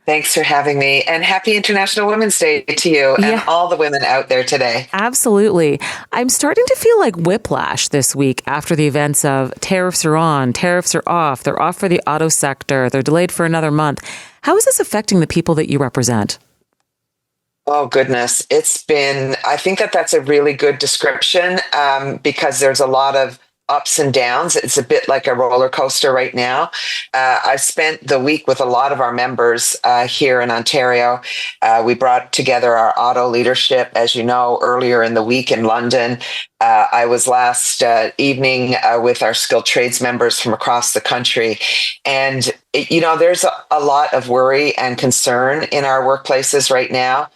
Thanks for having me, and happy International Women's Day to you and Yeah, all the women out there today. absolutely. I'm starting to feel like whiplash this week after the events of tariffs are on, tariffs are off. They're off for the auto sector. They're delayed for another month. How is this affecting the people that you represent? Oh, goodness. I think that that's a really good description because there's a lot of ups and downs. It's a bit like a roller coaster right now. I've spent the week with a lot of our members here in Ontario. We brought together our auto leadership, as you know, earlier in the week in London. I was last evening with our skilled trades members from across the country. And, there's a lot of worry and concern in our workplaces right now.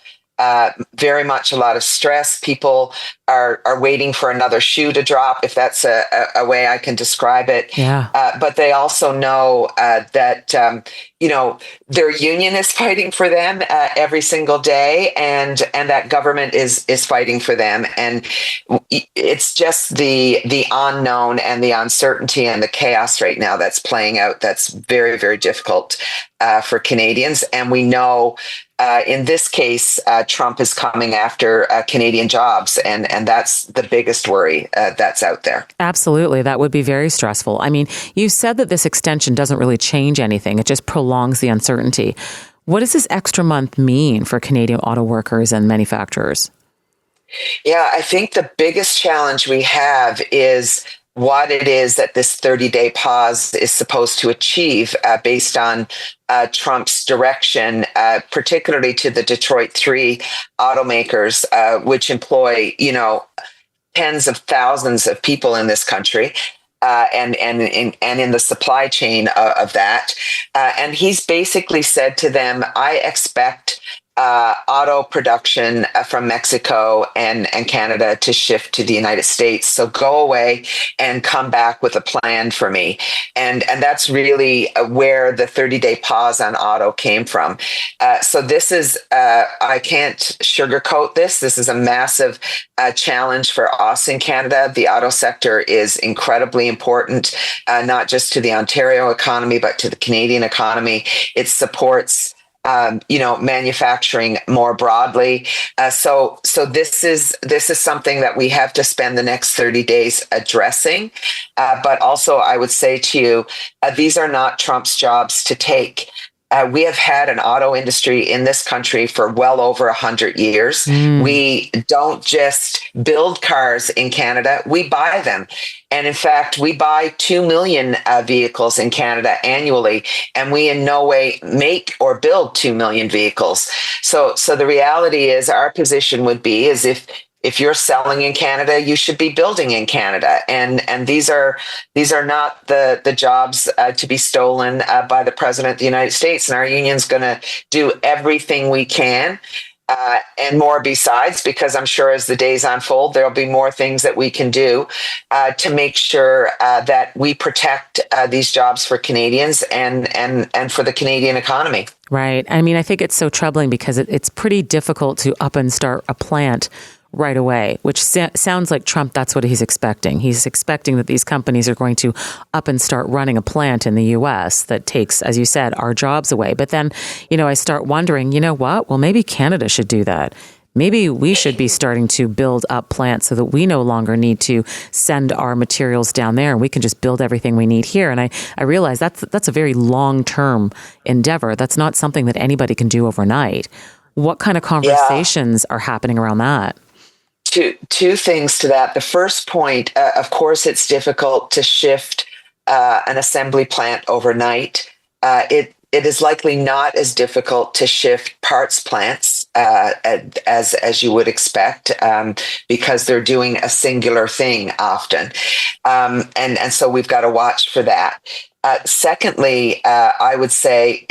Very much a lot of stress. People are waiting for another shoe to drop, if that's a way I can describe it. Yeah. But they also know that their union is fighting for them every single day, and that government is fighting for them. And it's just the unknown and the uncertainty and the chaos right now that's playing out. That's very, very difficult for Canadians, and we know. In this case, Trump is coming after Canadian jobs, and that's the biggest worry that's out there. Absolutely. That would be very stressful. I mean, you said that this extension doesn't really change anything. It just prolongs the uncertainty. What does this extra month mean for Canadian auto workers and manufacturers? Yeah, I think the biggest challenge we have is what it is that this 30-day pause is supposed to achieve based on Trump's direction, particularly to the Detroit 3 automakers, which employ, tens of thousands of people in this country. And in the supply chain of that. And he's basically said to them, I expect auto production from Mexico and Canada to shift to the United States. So go away and come back with a plan for me. And that's really where the 30-day pause on auto came from. So this is, I can't sugarcoat this. This is a massive challenge for us in Canada. The auto sector is incredibly important, not just to the Ontario economy, but to the Canadian economy. It supports manufacturing more broadly. So this is something that we have to spend the next 30 days addressing. But also, I would say to you, these are not Trump's jobs to take. We have had an auto industry in this country for well over 100 years. We don't just build cars in Canada, we buy them. And in fact, we buy 2 million vehicles in Canada annually, and we in no way make or build 2 million vehicles. So the reality is our position would be is if you're selling in Canada, you should be building in Canada. And these are not the jobs to be stolen by the President of the United States. And our union's going to do everything we can and more besides, because I'm sure as the days unfold, there'll be more things that we can do to make sure that we protect these jobs for Canadians and for the Canadian economy. Right. I mean, I think it's so troubling because it's pretty difficult to up and start a plant right away, which sounds like Trump, that's what he's expecting. He's expecting that these companies are going to up and start running a plant in the U.S. that takes, as you said, our jobs away. But then, I start wondering, you know what? Well, maybe Canada should do that. Maybe we should be starting to build up plants so that we no longer need to send our materials down there and we can just build everything we need here. And I realize that's a very long-term endeavor. That's not something that anybody can do overnight. What kind of conversations are happening around that? Two things to that. The first point, of course, it's difficult to shift an assembly plant overnight. It is likely not as difficult to shift parts plants as you would expect because they're doing a singular thing often, and so we've got to watch for that. Secondly, I would say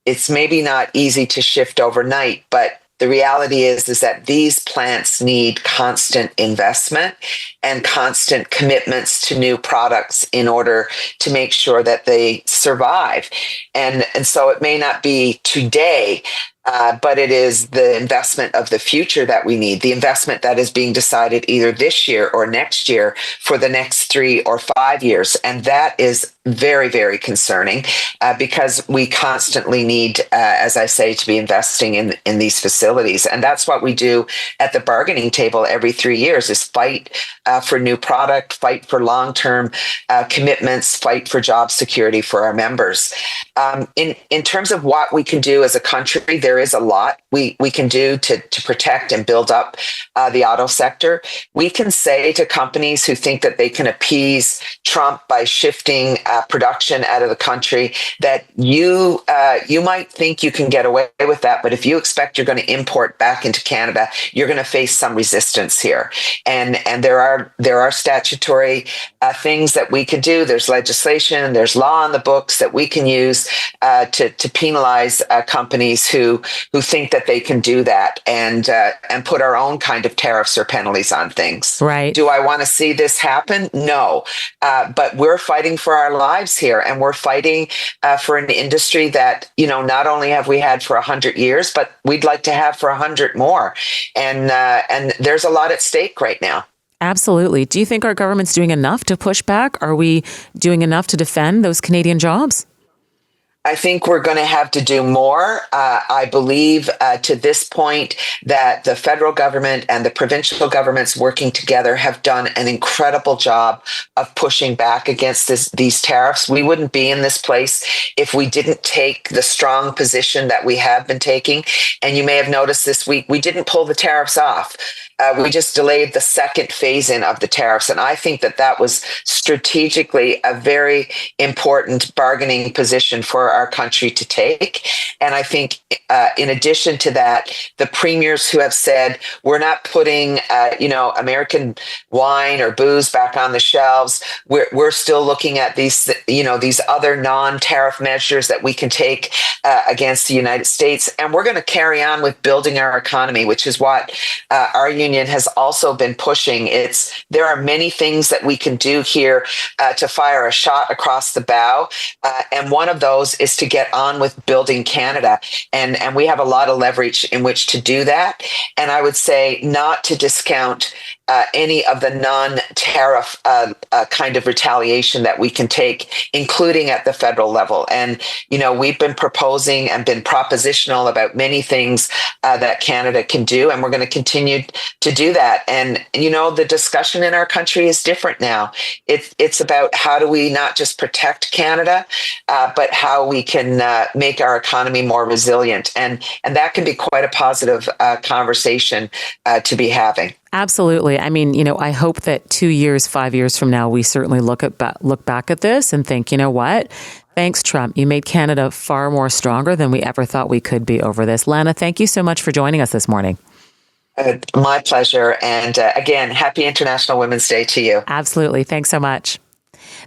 it's maybe not easy to shift overnight, but the reality is that these plants need constant investment and constant commitments to new products in order to make sure that they survive. And so it may not be today, but it is the investment of the future that we need, the investment that is being decided either this year or next year for the next 3 or 5 years. And that is very, very concerning because we constantly need, as I say, to be investing in these facilities. And that's what we do at the bargaining table every 3 years is fight for new product, fight for long-term commitments, fight for job security for our members. In terms of what we can do as a country, there is a lot we can do to protect and build up the auto sector. We can say to companies who think that they can appease Trump by shifting production out of the country that you might think you can get away with that, but if you expect you're going to import back into Canada, you're going to face some resistance here. And there are statutory things that we can do. There's legislation, there's law on the books that we can use to penalize companies who think that they can do that and put our own kind of tariffs or penalties on things. Right. Do I want to see this happen? No. But we're fighting for our lives here, and we're fighting for an industry that, not only have we had for 100 years, but we'd like to have for 100 more. And there's a lot at stake right now. Absolutely. Do you think our government's doing enough to push back? Are we doing enough to defend those Canadian jobs? I think we're going to have to do more. I believe to this point that the federal government and the provincial governments working together have done an incredible job of pushing back against these tariffs. We wouldn't be in this place if we didn't take the strong position that we have been taking. And you may have noticed this week, we didn't pull the tariffs off. We just delayed the second phase in of the tariffs. And I think that was strategically a very important bargaining position for our country to take. And I think in addition to that, the premiers who have said, we're not putting, American wine or booze back on the shelves. We're still looking at these other non-tariff measures that we can take against the United States. And we're going to carry on with building our economy, which is what our union has also been pushing. There are many things that we can do here to fire a shot across the bow. And one of those is to get on with building Canada. And we have a lot of leverage in which to do that. And I would say not to discount any of the non-tariff kind of retaliation that we can take, including at the federal level. And, we've been proposing and been propositional about many things that Canada can do, and we're going to continue to do that. And, the discussion in our country is different now. It's about how do we not just protect Canada, but how we can make our economy more resilient. And that can be quite a positive conversation to be having. Absolutely. I mean, I hope that 2 years, 5 years from now, we certainly look back at this and think, you know what? Thanks, Trump. You made Canada far more stronger than we ever thought we could be over this. Lana, thank you so much for joining us this morning. My pleasure. And again, happy International Women's Day to you. Absolutely. Thanks so much.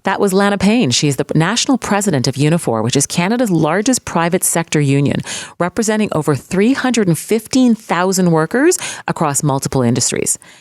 That was Lana Payne. She's the national president of Unifor, which is Canada's largest private sector union, representing over 315,000 workers across multiple industries.